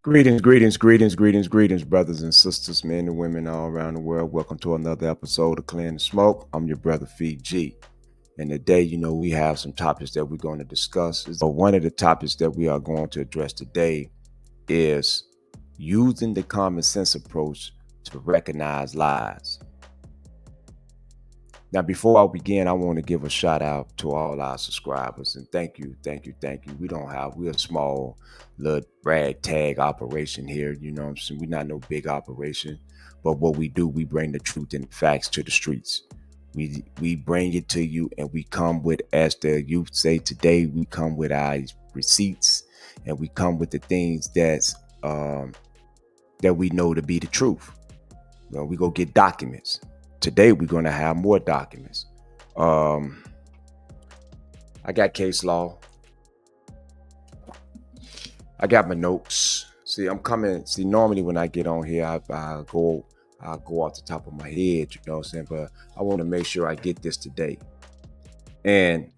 Greetings, brothers and sisters, men and women all around the world. Welcome to another episode of Clear the Smoke. I'm your brother Fiji. And today, we have some topics that we're going to discuss. One of the topics that we are going to address today is using the common sense approach to recognize lies. Now, before I begin, I want to give a shout out to all our subscribers and thank you. We're a small little ragtag operation here. You know what I'm saying? We're not no big operation, but what we do, we bring the truth and facts to the streets. We bring it to you and we come with, as the youth say today, we come with our receipts and we come with the things that we know to be the truth. We go get documents. Today we're going to have more documents. I got case law. I got my notes. Normally when I get on here, I go off the top of my head, you know what I'm saying? But I want to make sure I get this today. And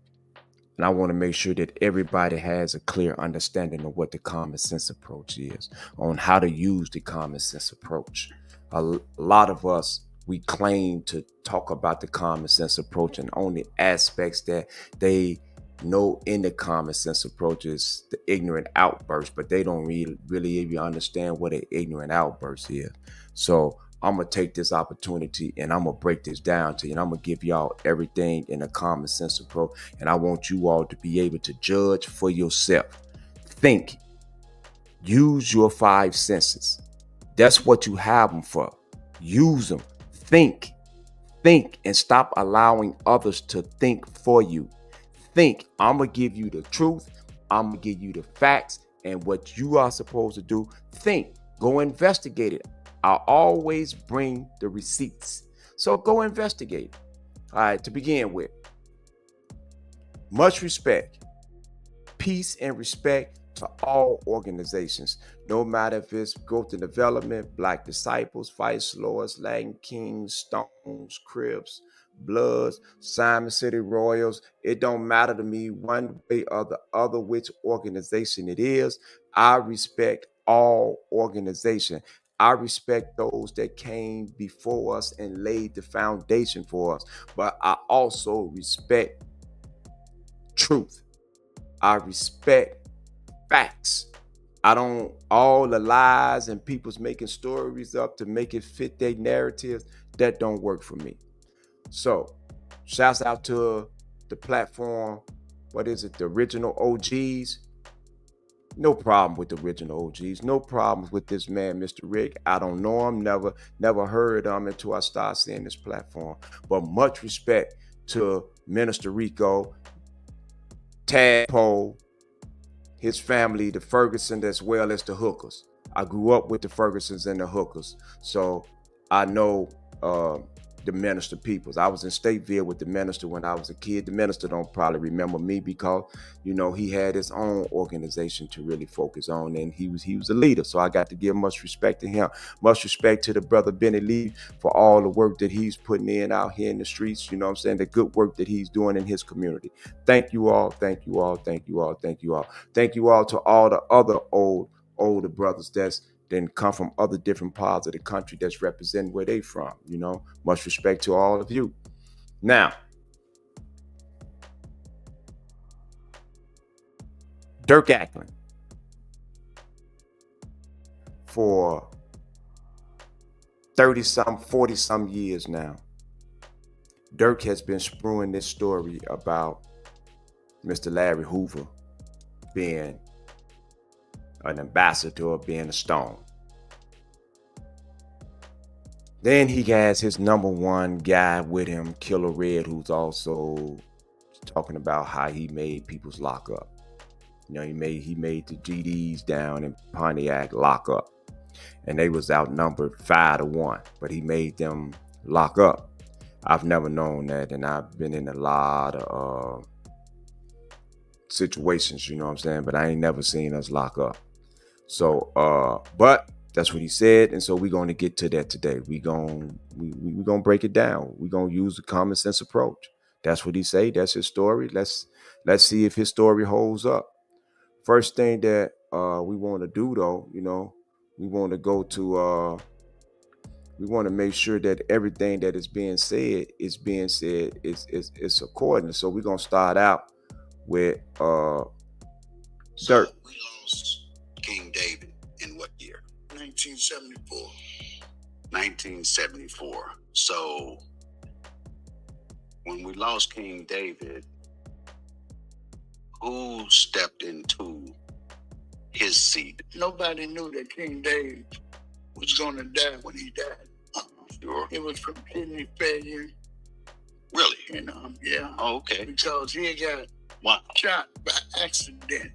I want to make sure that everybody has a clear understanding of what the common sense approach is, on how to use the common sense approach. A lot of us, we claim to talk about the common sense approach and only aspects that they know in the common sense approach is the ignorant outburst, but they don't really even understand what an ignorant outburst is. So I'm going to take this opportunity and I'm going to break this down to you, and I'm going to give y'all everything in a common sense approach. And I want you all to be able to judge for yourself. Think. Use your five senses. That's what you have them for. Use them. Think and stop allowing others to think for you. Think. I'm going to give you the truth. I'm going to give you the facts and what you are supposed to do. Think. Go investigate it. I'll always bring the receipts. So go investigate. All right, to begin with, much respect, peace and respect to all organizations, no matter if it's growth and development, Black Disciples, Vice Lords, Latin Kings, Stones, Crips, Bloods, Simon City Royals. It don't matter to me one way or the other which organization it is. I respect all organization. I respect those that came before us and laid the foundation for us. But I also respect truth. I respect facts. I don't, all the lies and people's making stories up to make it fit their narratives, that don't work for me. So shouts out to the platform. What is it? The original OGs. No problem with the original OGs. No problems with this man, Mr. Rick. I don't know him. Never heard of him until I started seeing this platform. But much respect to Minister Rico, Tadpole, his family, the Ferguson, as well as the Hookers. I grew up with the Fergusons and the Hookers, so I know the Minister peoples. I was in Stateville with the Minister when I was a kid. The Minister don't probably remember me because, he had his own organization to really focus on, and he was a leader. So I got to give much respect to him. Much respect to the brother Benny Lee for all the work that he's putting in out here in the streets. You know what I'm saying? The good work that he's doing in his community. Thank you all. Thank you all. Thank you all. Thank you all. Thank you all to all the other older brothers that's then come from other different parts of the country that's representing where they from. Much respect to all of you. Now, Dirk Acklin, for 30-some, 40-some years now, Dirk has been spewing this story about Mr. Larry Hoover being an ambassador, being a Stone. Then he has his number one guy with him, Killer Red, who's also talking about how he made people's lock up. He made the GDs down in Pontiac lock up, and they was outnumbered 5-1, but he made them lock up. I've never known that, and I've been in a lot of situations, you know what I'm saying, but I ain't never seen us lock up. So, but that's what he said, and so we're going to get to that today. We're going to break it down. We're going to use the common sense approach. That's what he say. That's his story. Let's see if his story holds up. First thing that we want to do, though, We want to go to we want to make sure that everything that is being said is according. So we're gonna start out with Dirk. We lost King David in what year? 1974. 1974. So when we lost King David, who stepped into his seat? Nobody knew that King David was going to die when he died. Sure. It was from kidney failure. Really? And yeah. Oh, okay. Because he got shot by accident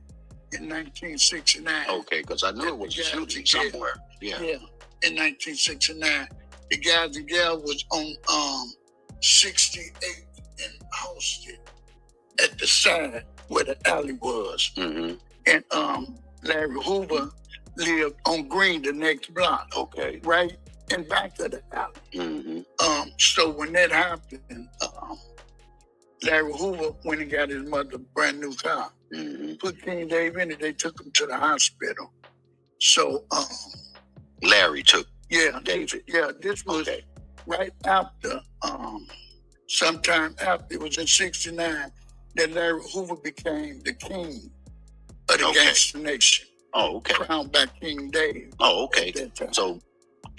in 1969. Okay, because I knew it was a shooting somewhere. Yeah. Yeah. In 1969, the guys and gals was on 68th and Halsted at the side where the alley was. Mm-hmm. And Larry Hoover lived on Green, the next block. Okay. Right in back of the alley. Mm-hmm. So when that happened, Larry Hoover went and got his mother a brand new car. Mm-hmm. Put King Dave in it. They took him to the hospital. So Larry took David. Yeah, this was right after, sometime after, it was in 69 that Larry Hoover became the king of the gangster nation. Oh, okay. Crowned by King Dave. Oh, okay. So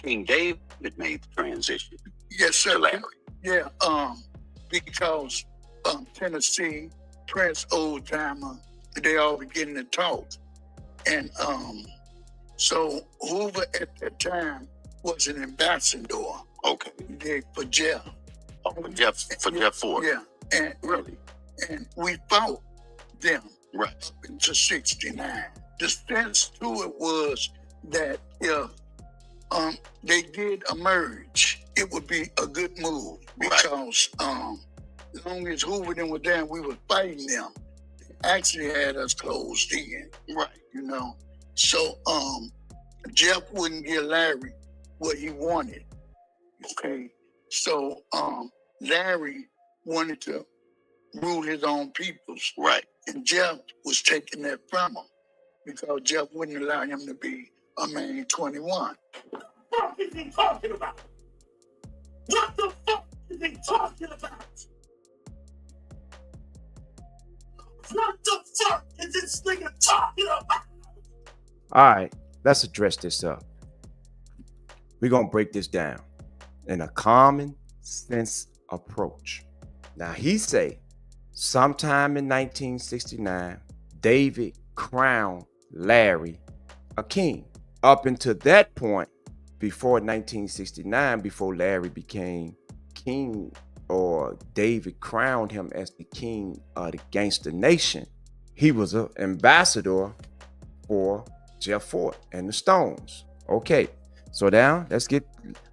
King David made the transition. Yes, sir. To Larry. Yeah, because Tennessee, Prince, Old Timer, they all beginning to talk. And so Hoover at that time was an ambassador. Okay. For Jeff. Oh, for Jeff Ford. Yeah. And really? And we fought them up into 69. The sense to it was that if they did emerge, it would be a good move because as long as Hoover and were there, we were fighting them. They actually had us closed in. Right. You know. So Jeff wouldn't give Larry what he wanted. Okay. So Larry wanted to rule his own peoples. Right. And Jeff was taking that from him because Jeff wouldn't allow him to be a man 21. What the fuck is he talking about? What the fuck is he talking about? What the fuck is this nigga talking about? All right, let's address this up. We're gonna break this down in a common sense approach. Now he say sometime in 1969, David crowned Larry a king. Up until that point, before 1969, before Larry became king or David crowned him as the king of the gangster nation, he was an ambassador for Jeff Ford and the Stones. Okay, so now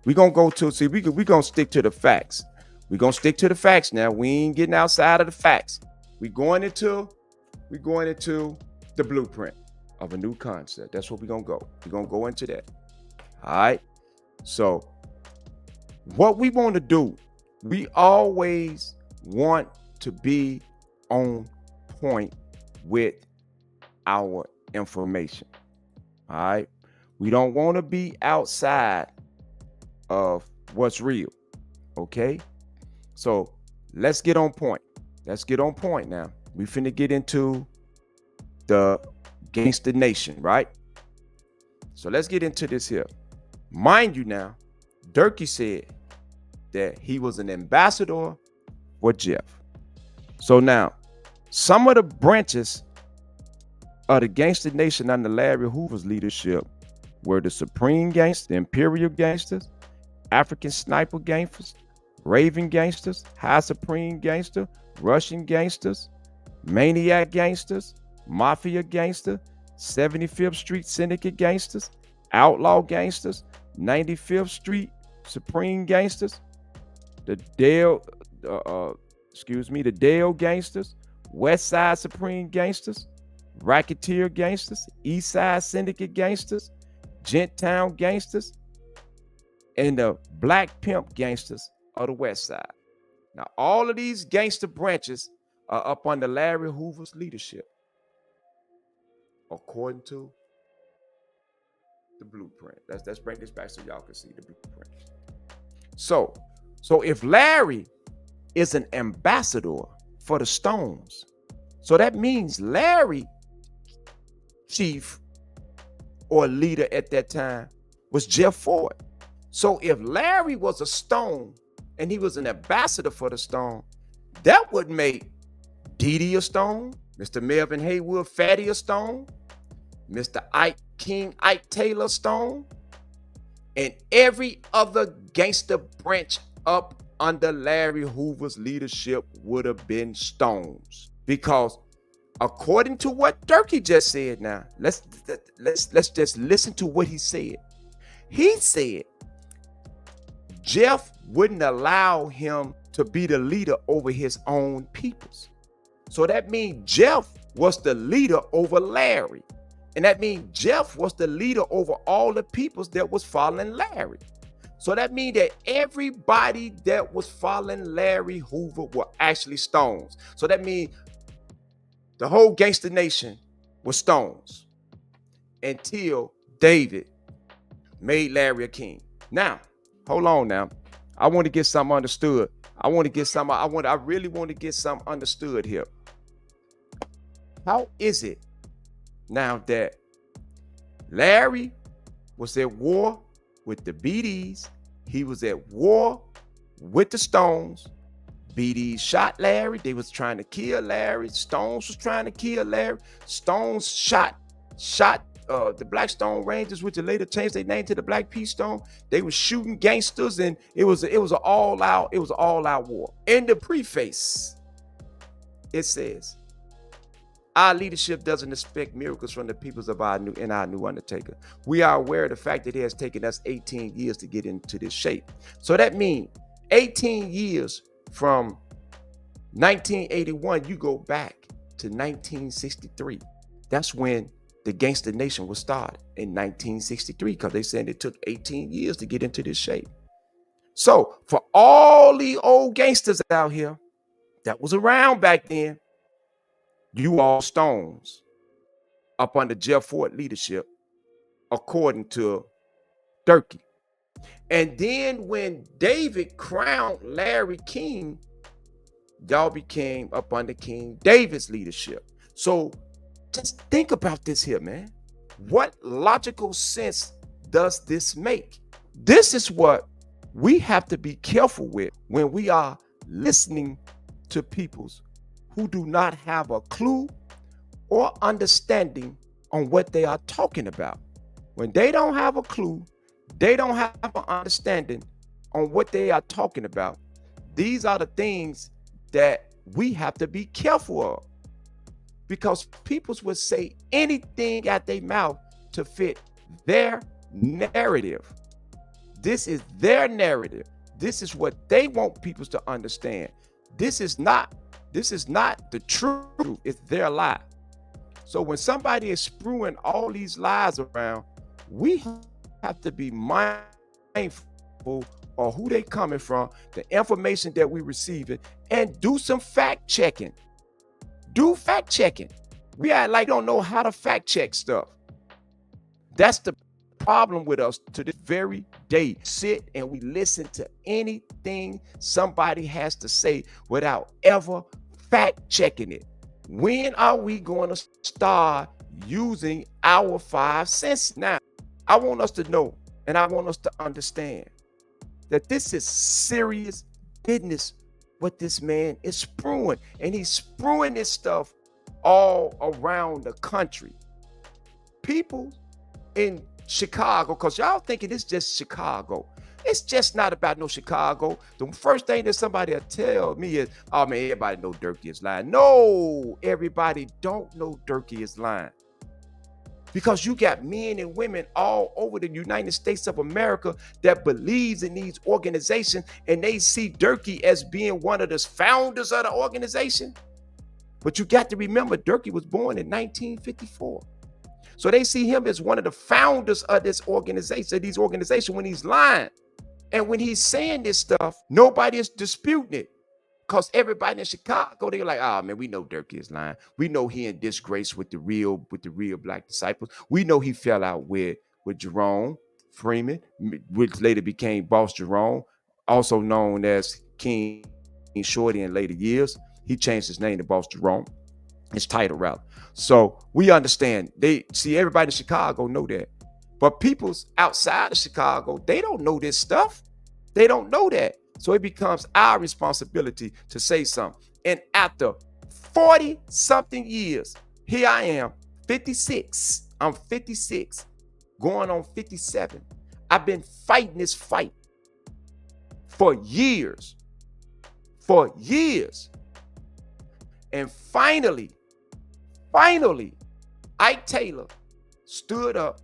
we're gonna go to, see, we're gonna stick to the facts. We're gonna stick to the facts now. We ain't getting outside of the facts. We're going into the blueprint of a new concept. That's what we're gonna go. We're gonna go into that. All right. So what we want to do, we always want to be on point with our information. All right. We don't want to be outside of what's real. Okay. So let's get on point. Let's get on point now. We finna get into the gangster nation, right? So let's get into this here. Mind you now, Dirky said that he was an ambassador for Jeff. So now, some of the branches of the gangster nation under Larry Hoover's leadership were the Supreme Gangsters, the Imperial Gangsters, African Sniper Gangsters, Raven Gangsters, High Supreme Gangster, Russian Gangsters, Maniac Gangsters, Mafia Gangster, 75th Street Syndicate Gangsters, Outlaw Gangsters, 95th Street Supreme Gangsters, the Dale Gangsters, West Side Supreme Gangsters, Racketeer Gangsters, East Side Syndicate Gangsters, Genttown Gangsters, and the Black Pimp Gangsters of the West Side. Now, all of these gangster branches are up under Larry Hoover's leadership, according to the blueprint. Let's bring this back so y'all can see the blueprint. So if Larry is an ambassador for the Stones, so that means Larry, chief or leader at that time, was Jeff Ford. So if Larry was a Stone and he was an ambassador for the Stone, that would make Dee a Stone, Mr. Melvin Haywood, Fatty a Stone, Mr. Ike Taylor Stone, and every other gangster branch up under Larry Hoover's leadership would have been Stones. Because according to what Dirky just said now, let's just listen to what he said. He said Jeff wouldn't allow him to be the leader over his own peoples. So that means Jeff was the leader over Larry. And that means Jeff was the leader over all the peoples that was following Larry. So that means that everybody that was following Larry Hoover were actually Stones. So that means the whole gangster nation was Stones until David made Larry a king. Now, hold on now. I want to get something understood. I really want to get something understood here. How is it now that Larry was at war with the BDs, he was at war with the Stones, BDs shot Larry, they was trying to kill Larry, Stones was trying to kill Larry, Stones shot the Black Stone Rangers, which later changed their name to the Black Peace Stone. They were shooting gangsters, and it was an all-out war. In the preface, it says, our leadership doesn't expect miracles from the peoples of our new undertaker. We are aware of the fact that it has taken us 18 years to get into this shape. So that means 18 years from 1981, you go back to 1963. That's when the gangster nation was started, in 1963, because they said it took 18 years to get into this shape. So for all the old gangsters out here that was around back then, you all Stones up under Jeff Ford leadership, according to Dirky. And then when David crowned Larry king, y'all became up under King David's leadership. So just think about this here, man. What logical sense does this make? This is what we have to be careful with when we are listening to peoples who do not have a clue or understanding on what they are talking about. When they don't have a clue, they don't have an understanding on what they are talking about. These are the things that we have to be careful of, because peoples would say anything at their mouth to fit their narrative. This is their narrative. This is what they want people to understand. This is not the truth, it's their lie. So when somebody is spewing all these lies around, we have to be mindful of who they coming from, the information that we receiving, and do some fact checking. Do fact checking. We act like don't know how to fact check stuff. That's the problem with us to this very day. Sit and we listen to anything somebody has to say without ever fact checking it. When are we going to start using our 5 senses? Now, I want us to know and I want us to understand that this is serious business what this man is spewing. And he's spewing this stuff all around the country. People in Chicago, because y'all thinking it's just Chicago. It's just not about no Chicago. The first thing that somebody will tell me is, oh man, everybody know Dirky is lying. No, everybody don't know Dirky is lying. Because you got men and women all over the United States of America that believes in these organizations, and they see Dirky as being one of the founders of the organization. But you got to remember, Dirky was born in 1954. So they see him as one of the founders of this organization, when he's lying. And when he's saying this stuff, nobody is disputing it. Because everybody in Chicago, they're like, oh man, we know Dirky is lying. We know he in disgrace with the real black disciples. We know he fell out with with Jerome Freeman, which later became Boss Jerome, also known as King Shorty in later years. He changed his name to Boss Jerome, his title rather. So we understand. They see everybody in Chicago know that. But people's outside of Chicago, they don't know this stuff. They don't know that. So it becomes our responsibility to say something. And after 40 something years, here I am, 56. I'm 56, going on 57. I've been fighting this fight for years. For years. And finally, Ike Taylor stood up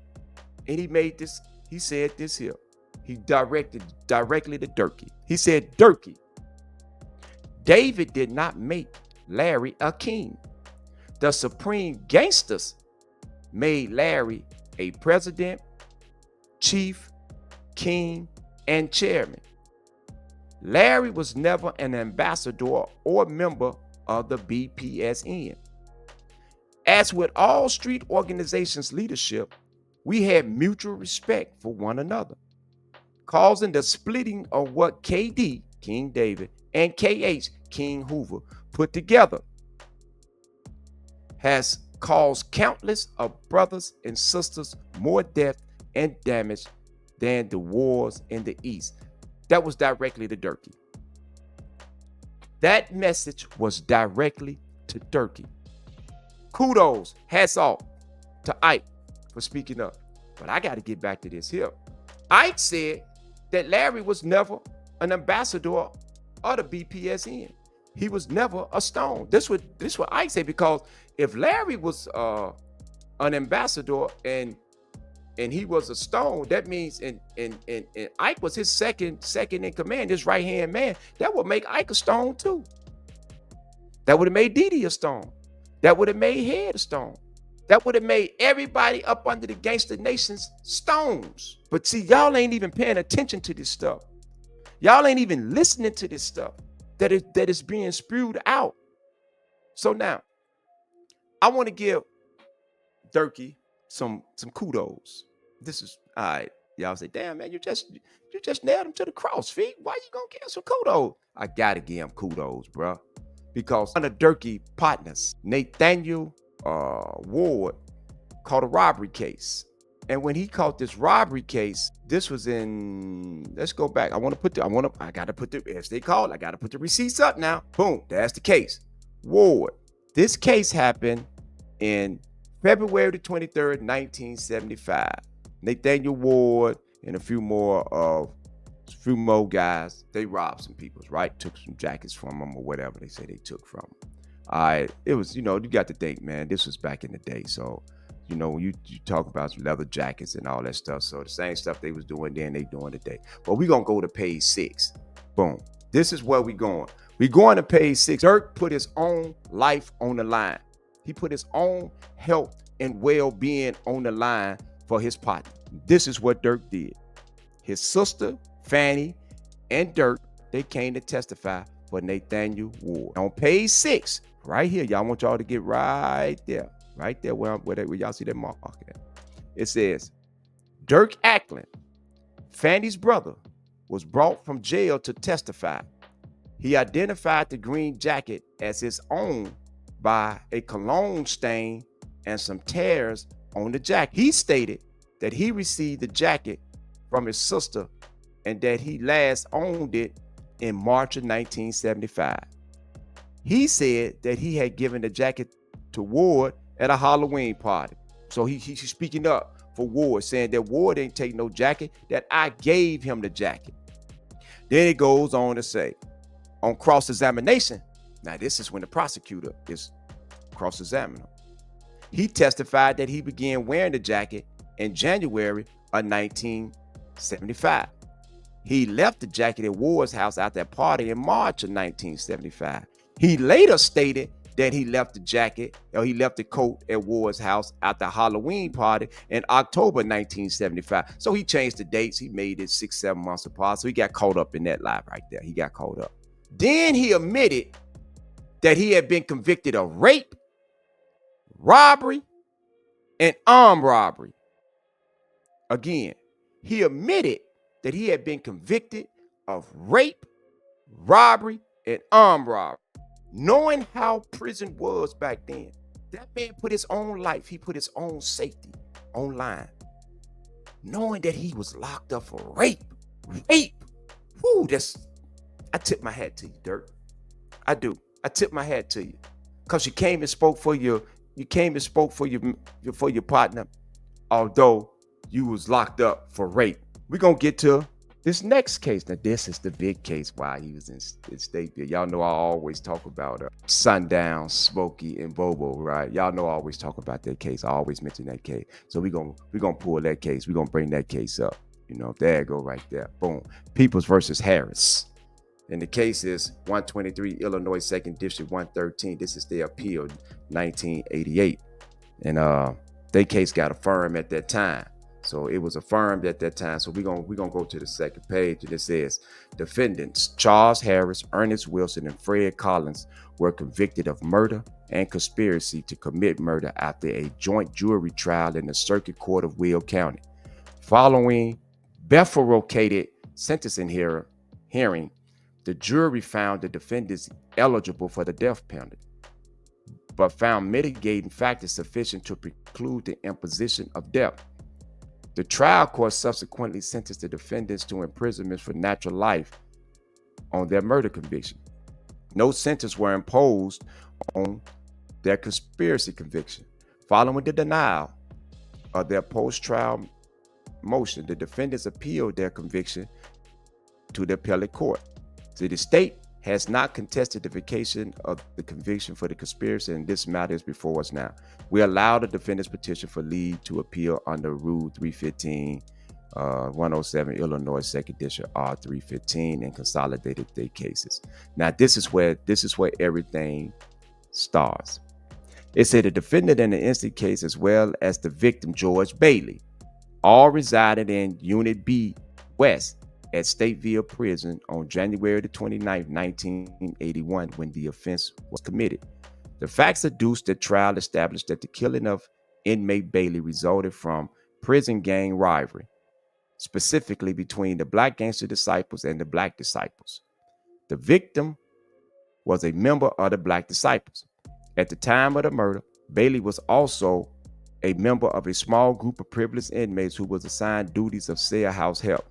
and he made this, he said this here. He directed directly to Dirky. He said, Dirky, David did not make Larry a king. The supreme gangsters made Larry a president, chief, king, and chairman. Larry was never an ambassador or member of the BPSN. As with all street organizations' leadership, we had mutual respect for one another, causing the splitting of what KD, King David, and KH, King Hoover, put together has caused countless of brothers and sisters more death and damage than the wars in the East. That was directly to Dirky. That message was directly to Dirky. Kudos, hats off to Ike for speaking up. But I got to get back to this here. Ike said that Larry was never an ambassador of the BPSN. He was never a Stone. This what Ike said, because if Larry was an ambassador and he was a Stone, that means and Ike was his second in command, his right hand man. That would make Ike a Stone too. That would have made Didi a Stone. That would have made Head a Stone. That would have made everybody up under the Gangster Nations Stones. But see, y'all ain't even paying attention to this stuff. Y'all ain't even listening to this stuff that is being spewed out. So now, I want to give Dirky some kudos. This is all right. Y'all say, damn man, you just nailed him to the cross, feet. Why you gonna give him some kudos? I gotta give him kudos, bro. Because one of Dirky partners, Nathaniel Ward, caught a robbery case. And when he caught this robbery case, this was in, let's go back. I gotta put the, as they call it, I gotta put the receipts up now. Boom, that's the case. Ward. This case happened in February the 23rd, 1975. Nathaniel Ward and a few more guys, they robbed some people, right? Took some jackets from them or whatever they say they took from them. All right, it was, you got to think, man, this was back in the day. So, when you talk about leather jackets and all that stuff. So the same stuff they was doing then, they doing today. But we're going to go to page 6. Boom. This is where we going. We going to page 6. Dirk put his own life on the line. He put his own health and well-being on the line for his partner. This is what Dirk did. His sister, Fanny, and Dirk, they came to testify for Nathaniel Ward. On page 6, right here, y'all want y'all to get right there where y'all see that mark at. It says, Dirk Acklin, Fanny's brother, was brought from jail to testify. He identified the green jacket as his own by a cologne stain and some tears on the jacket. He stated that he received the jacket from his sister and that he last owned it in March of 1975. He said that he had given the jacket to Ward at a Halloween party. So he's speaking up for Ward, saying that Ward didn't take no jacket, that I gave him the jacket. Then it goes on to say, on cross-examination, now this is when the prosecutor is cross-examining him. He testified that he began wearing the jacket in January of 1975. He left the jacket at Ward's house at that party in March of 1975. He later stated that he left the coat at Ward's house at the Halloween party in October 1975. So he changed the dates. He made it 6-7 months apart. So he got caught up in that lie right there. He got caught up. Then he admitted that he had been convicted of rape, robbery, and armed robbery. Again, he admitted that he had been convicted of rape, robbery, and armed robbery. Knowing how prison was back then, that man put his own life, he put his own safety online. Knowing that he was locked up for rape. Rape. Whoo, I tip my hat to you, Dirk. I do. I tip my hat to you. Because you came and spoke for your partner, although you was locked up for rape. We're gonna get to this next case. Now, this is the big case why he was in Stateville. Y'all know I always talk about Sundown, Smokey, and Bobo, right? Y'all know I always talk about that case. I always mention that case. So we're gonna pull that case. We're gonna bring that case up. There you go right there. Boom. Peoples versus Harris. And the case is 123 Illinois 2nd District 113. This is their appeal 1988. And their case got affirmed at that time. So it was affirmed at that time. So we're gonna go to the second page, and it says defendants Charles Harris, Ernest Wilson, and Fred Collins were convicted of murder and conspiracy to commit murder after a joint jury trial in the Circuit Court of Will County. Following bifurcated sentencing hearing, the jury found the defendants eligible for the death penalty, but found mitigating factors sufficient to preclude the imposition of death. The trial court subsequently sentenced the defendants to imprisonment for natural life on their murder conviction. No sentence were imposed on their conspiracy conviction. Following the denial of their post-trial motion, the defendants appealed their conviction to the appellate court. So the state has not contested the vacation of the conviction for the conspiracy, and this matter is before us now. We allow the defendant's petition for leave to appeal under Rule 315, 107 Illinois 2nd District R315, and consolidated their cases. Now, this is where everything starts. It said the defendant in the instant case, as well as the victim, George Bailey, all resided in Unit B West at Stateville Prison on January the 29th, 1981, when the offense was committed. The facts adduced at trial established that the killing of inmate Bailey resulted from prison gang rivalry, specifically between the Black Gangster Disciples and the Black Disciples. The victim was a member of the Black Disciples. At the time of the murder, Bailey was also a member of a small group of privileged inmates who was assigned duties of cell house help.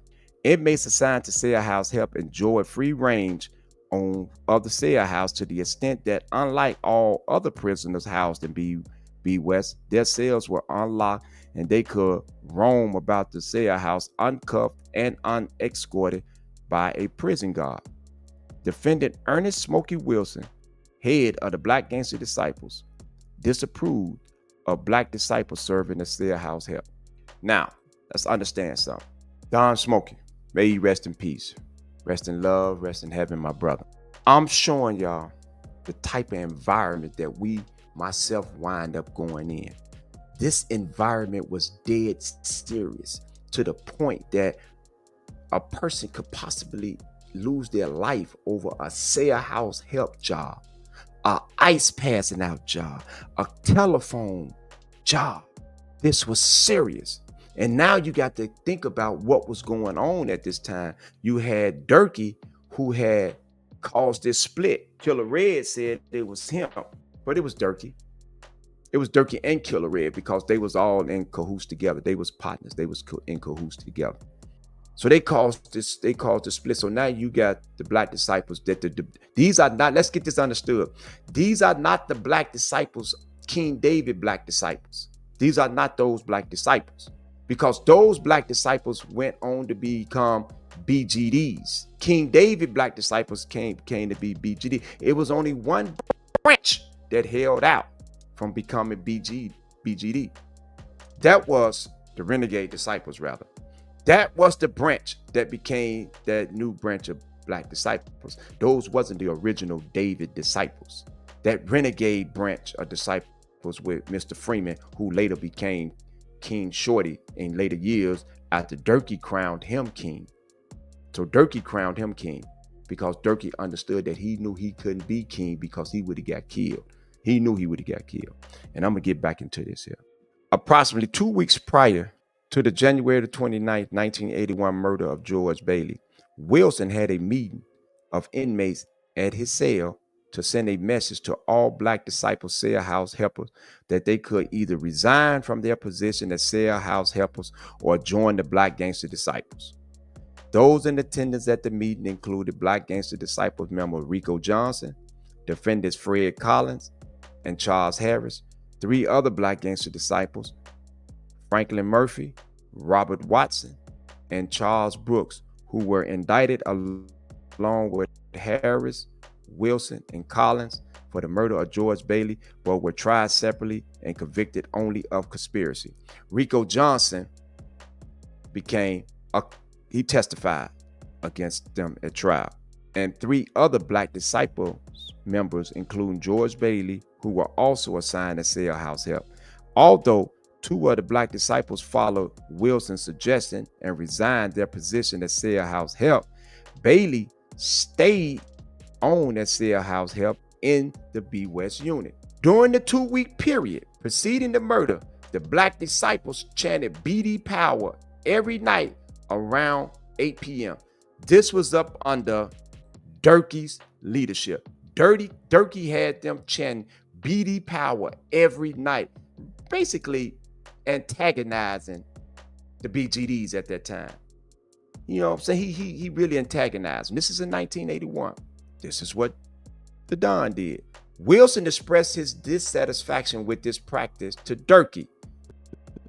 Inmates assigned to cell house help enjoyed free range of the cell house to the extent that, unlike all other prisoners housed in B West, their cells were unlocked and they could roam about the cell house uncuffed and unescorted by a prison guard. Defendant Ernest Smokey Wilson, head of the Black Gangster Disciples, disapproved of Black disciples serving as cell house help. Now, let's understand something. Don Smokey, may he rest in peace. Rest in love, rest in heaven, my brother. I'm showing y'all the type of environment that we, myself, wind up going in. This environment was dead serious to the point that a person could possibly lose their life over a cell house help job, a ice passing out job, a telephone job. This was serious. And now you got to think about what was going on at this time. You had Dirky, who had caused this split. Killer Red said it was him, but it was Dirky. It was Dirky and Killer Red because they was all in cahoots together. They was partners. They was in cahoots together. So they caused this split. So now you got the Black Disciples. These are not, let's get this understood. These are not the Black Disciples, King David Black Disciples. These are not those Black Disciples. Because those Black Disciples went on to become BGDs. King David Black Disciples came to be BGD. It was only one branch that held out from becoming BGD. That was the Renegade Disciples, rather. That was the branch that became that new branch of Black Disciples. Those wasn't the original David disciples. That Renegade branch of disciples with Mr. Freeman, who later became King Shorty in later years after Dirky crowned him king. So Dirky crowned him king because Dirky understood that he knew he couldn't be king because he would have got killed. He knew he would have got killed. And I'm going to get back into this here. Approximately 2 weeks prior To the January 29th, 1981 murder of George Bailey, Wilson had a meeting of inmates at his cell to send a message to all Black disciple cell house helpers that they could either resign from their position as cell house helpers or join the Black Gangster Disciples. Those in attendance at the meeting included Black Gangster Disciples member Rico Johnson, defendants Fred Collins and Charles Harris, three other Black Gangster Disciples, Franklin Murphy, Robert Watson, and Charles Brooks, who were indicted along with Harris, Wilson, and Collins for the murder of George Bailey, but were tried separately and convicted only of conspiracy. Rico Johnson he testified against them at trial. And three other Black Disciples members, including George Bailey, who were also assigned as cell house help. Although two of the Black Disciples followed Wilson's suggestion and resigned their position as cell house help, Bailey stayed on as cell house help in the B West unit. During the 2-week period preceding the murder, the Black Disciples chanted BD Power every night around 8 p.m. This was up under Dirky's leadership. Dirky had them chanting BD Power every night, basically antagonizing the BGDs at that time. You know what I'm saying? He really antagonized them. This is in 1981. This is what the Don did. Wilson expressed his dissatisfaction with this practice to Dirky,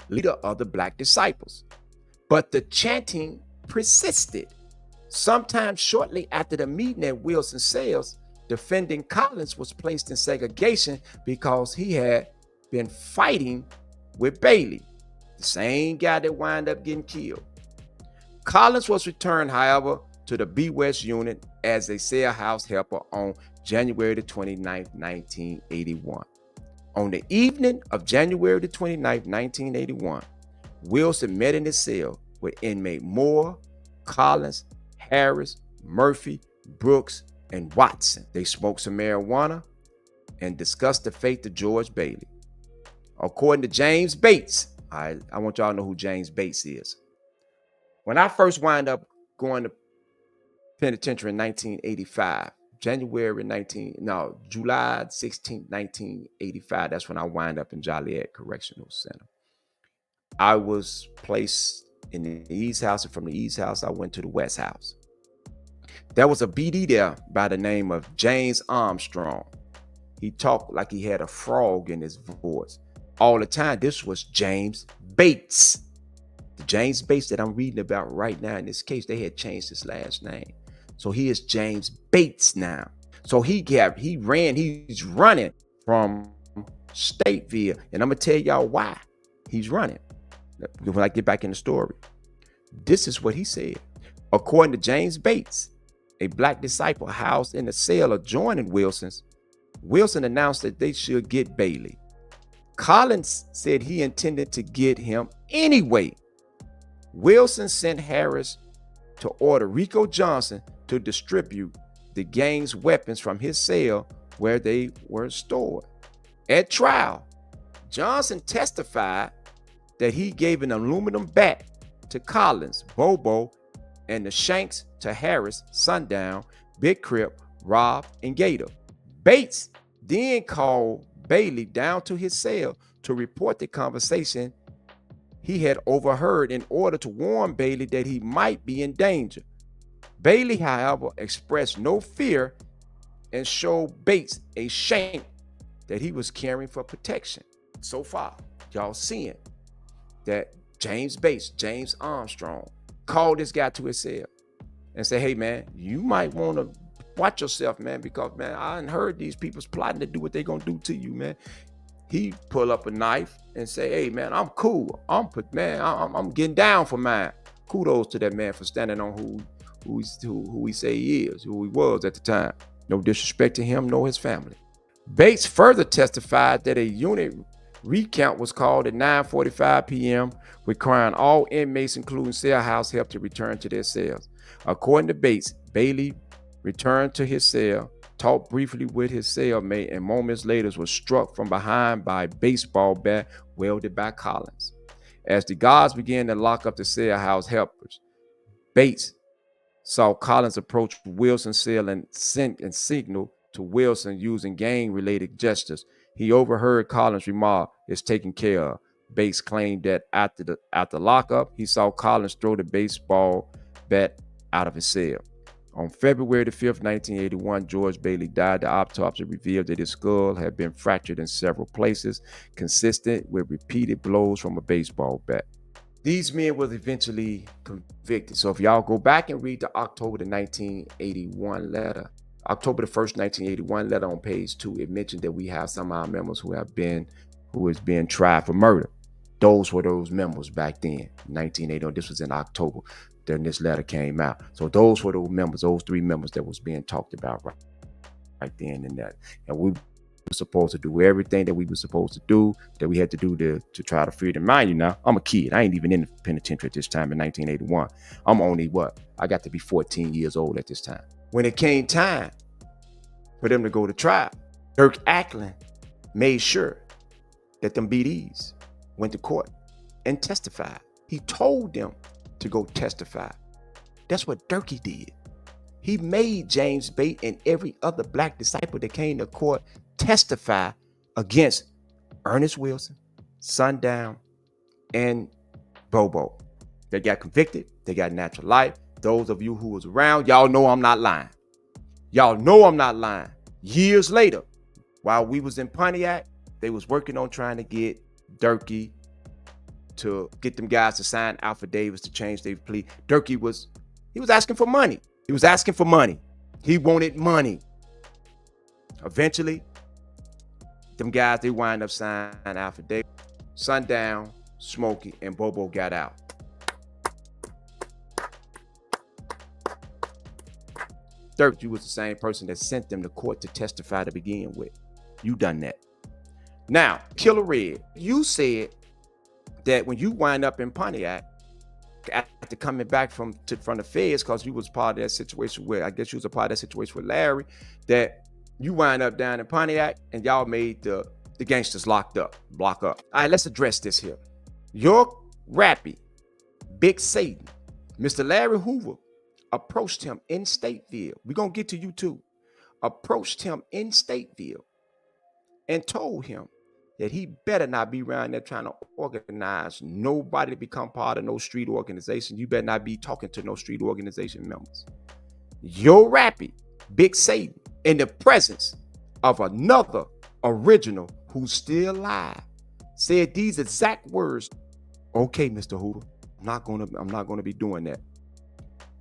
leader of the Black Disciples. But the chanting persisted. Sometime shortly after the meeting at Wilson's cells, defendant Collins was placed in segregation because he had been fighting with Bailey, the same guy that wound up getting killed. Collins was returned, however, to the B West unit as a cell house helper on January 29, 1981. On the evening of January 29, 1981, Wilson met in his cell with inmate Moore, Collins, Harris, Murphy, Brooks, and Watson. They smoked some marijuana and discussed the fate of George Bailey. According to James Bates, I want y'all to know who James Bates is. When I first wound up going to penitentiary in 1985, July 16, 1985, that's when I wound up in Joliet Correctional Center. I was placed in the East House, and from the East House, I went to the West House. There was a BD there by the name of James Armstrong. He talked like he had a frog in his voice all the time. This was James Bates. The James Bates that I'm reading about right now in this case, they had changed his last name. So he is James Bates now. So he's running from Stateville. And I'm going to tell y'all why he's running when I get back in the story. This is what he said. According to James Bates, a Black disciple housed in a cell adjoining Wilson's, Wilson announced that they should get Bailey. Collins said he intended to get him anyway. Wilson sent Harris to order Rico Johnson to distribute the gang's weapons from his cell where they were stored. At trial, Johnson testified that he gave an aluminum bat to Collins, Bobo, and the shanks to Harris, Sundown, Big Crip, Rob, and Gator. Bates then called Bailey down to his cell to report the conversation he had overheard in order to warn Bailey that he might be in danger. Bailey, however, expressed no fear and showed Bates a shank that he was carrying for protection. So far, y'all seeing that James Bates, James Armstrong, called this guy to his cell and said, hey, man, you might want to watch yourself, man, because, man, I done heard these people's plotting to do what they going to do to you, man. He pull up a knife and say, hey, man, I'm cool. I'm getting down for mine. Kudos to that man for standing on who he say he is, who he was at the time. No disrespect to him nor his family. Bates further testified that a unit recount was called at 9:45 p.m., requiring all inmates, including cell house help, to return to their cells. According to Bates, Bailey returned to his cell, talked briefly with his cellmate, and moments later was struck from behind by a baseball bat wielded by Collins. As the guards began to lock up the cell house helpers, Bates saw Collins approach Wilson's cell and signal to Wilson using gang-related gestures. He overheard Collins' remark, "It's taken care of." Bates claimed that after lockup, he saw Collins throw the baseball bat out of his cell. On February the 5th, 1981, George Bailey died. The autopsy revealed that his skull had been fractured in several places, consistent with repeated blows from a baseball bat. These men were eventually convicted. So if y'all go back and read the October the 1981 letter, October the 1st, 1981 letter on page 2, it mentioned that we have some of our members who is being tried for murder. Those were those members back then, 1981. This was in October. Then this letter came out. So those were those members, those 3 members that was being talked about right then and there. And we were supposed to do everything that we were supposed to do, that we had to do to try to free them. Mind you now, I'm a kid. I ain't even in the penitentiary at this time in 1981. I'm only I got to be 14 years old at this time. When it came time for them to go to trial, Dirk Acklin made sure that them BDs went to court and testified. He told them to go testify. That's what Dirky did. He made James Bates and every other black disciple that came to court testify against Ernest Wilson, Sundown, and Bobo. They got convicted. They got natural life. Those of you who was around, y'all know I'm not lying. Y'all know I'm not lying. Years later, while we was in Pontiac, they was working on trying to get Dirky to get them guys to sign affidavits to change their plea. Dirky was asking for money. He was asking for money. He wanted money. Eventually, them guys, they wind up signing affidavits. Sundown, Smokey, and Bobo got out. Dirk, you was the same person that sent them to court to testify to begin with. You done that. Now, Killer Red, you said that when you wind up in Pontiac, after coming back from the feds, because you was part of that situation where, I guess you was a part of that situation with Larry, that you wind up down in Pontiac and y'all made the gangsters block up. All right, let's address this here. Your rappy, Big Satan, Mr. Larry Hoover, approached him in Stateville. We're going to get to you too. Approached him in Stateville and told him that he better not be around there trying to organize nobody to become part of no street organization. You better not be talking to no street organization members. Your rappy, Big Satan, in the presence of another original who's still alive, said these exact words. Okay, Mr. Hoover, I'm not gonna be doing that.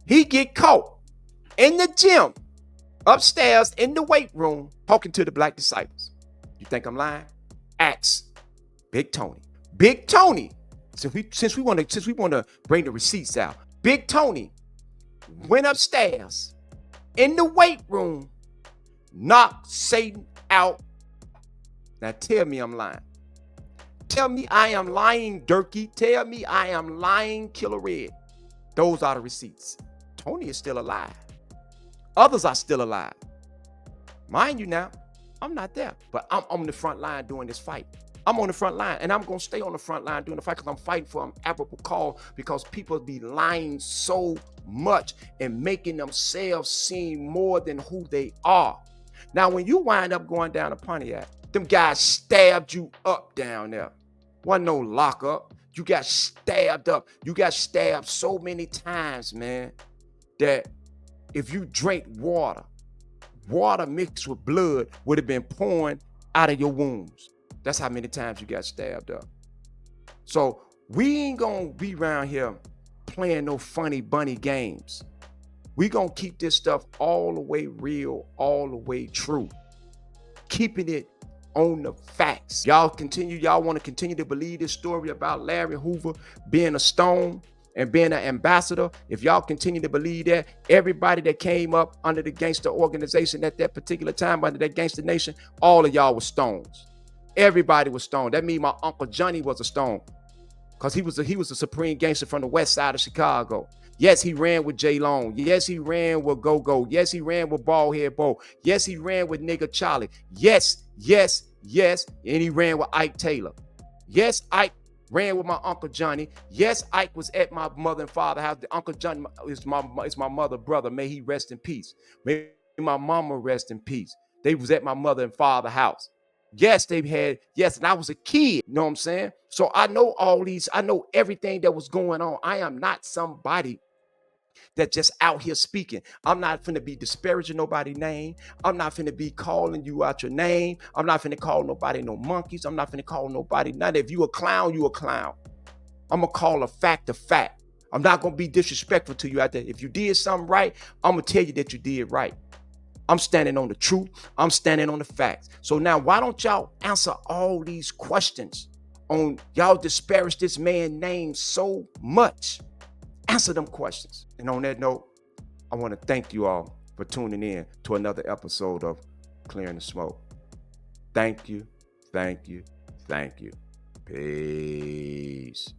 He get caught in the gym, upstairs in the weight room, talking to the black disciples. You think I'm lying? Ask Big Tony. Big Tony, since we want to bring the receipts out, Big Tony went upstairs in the weight room, knocked Satan out. Now tell me I'm lying. Tell me I am lying, Dirky. Tell me I am lying, Killer Red. Those are the receipts. Tony is still alive. Others are still alive. Mind you now, I'm not there, but I'm on the front line doing this fight. I'm on the front line, and I'm going to stay on the front line doing the fight because I'm fighting for an admirable cause, because people be lying so much and making themselves seem more than who they are. Now, when you wind up going down to Pontiac, them guys stabbed you up down there. Wasn't no lockup. You got stabbed up. You got stabbed so many times, man, that if you drink water mixed with blood would have been pouring out of your wounds. That's how many times you got stabbed up. So we ain't gonna be around here playing no funny bunny games. We gonna keep this stuff all the way real, all the way true. Keeping it on the facts. Y'all want to continue to believe this story about Larry Hoover being a stone and being an ambassador. If y'all continue to believe that, everybody that came up under the gangster organization at that particular time, under that gangster nation, all of y'all were stones. Everybody was stoned. That means my Uncle Johnny was a stone, because he was a supreme gangster from the west side of Chicago. Yes, he ran with J Long. Yes, he ran with Go-Go. Yes, he ran with Baldhead Bo. Yes, he ran with Nigga Charlie. Yes. And he ran with Ike Taylor. Yes, Ike ran with my Uncle Johnny. Yes, Ike was at my mother and father house. The Uncle Johnny is my mother brother. May he rest in peace. May my mama rest in peace. They was at my mother and father house. Yes, they had, yes, and I was a kid, you know what I'm saying? So I know all these, I know everything that was going on. I am not somebody that just out here speaking. I'm not finna be disparaging nobody's name. I'm not finna be calling you out your name. I'm not finna call nobody no monkeys. I'm not finna call nobody none. If you a clown, you a clown. I'm gonna call a fact a fact. I'm not gonna be disrespectful to you out there. If you did something right, I'm gonna tell you that you did right. I'm standing on the truth. I'm standing on the facts. So now why don't y'all answer all these questions on y'all disparage this man's name so much? Answer them questions. And on that note, I want to thank you all for tuning in to another episode of Clearing the Smoke. Thank you, thank you, thank you. Peace.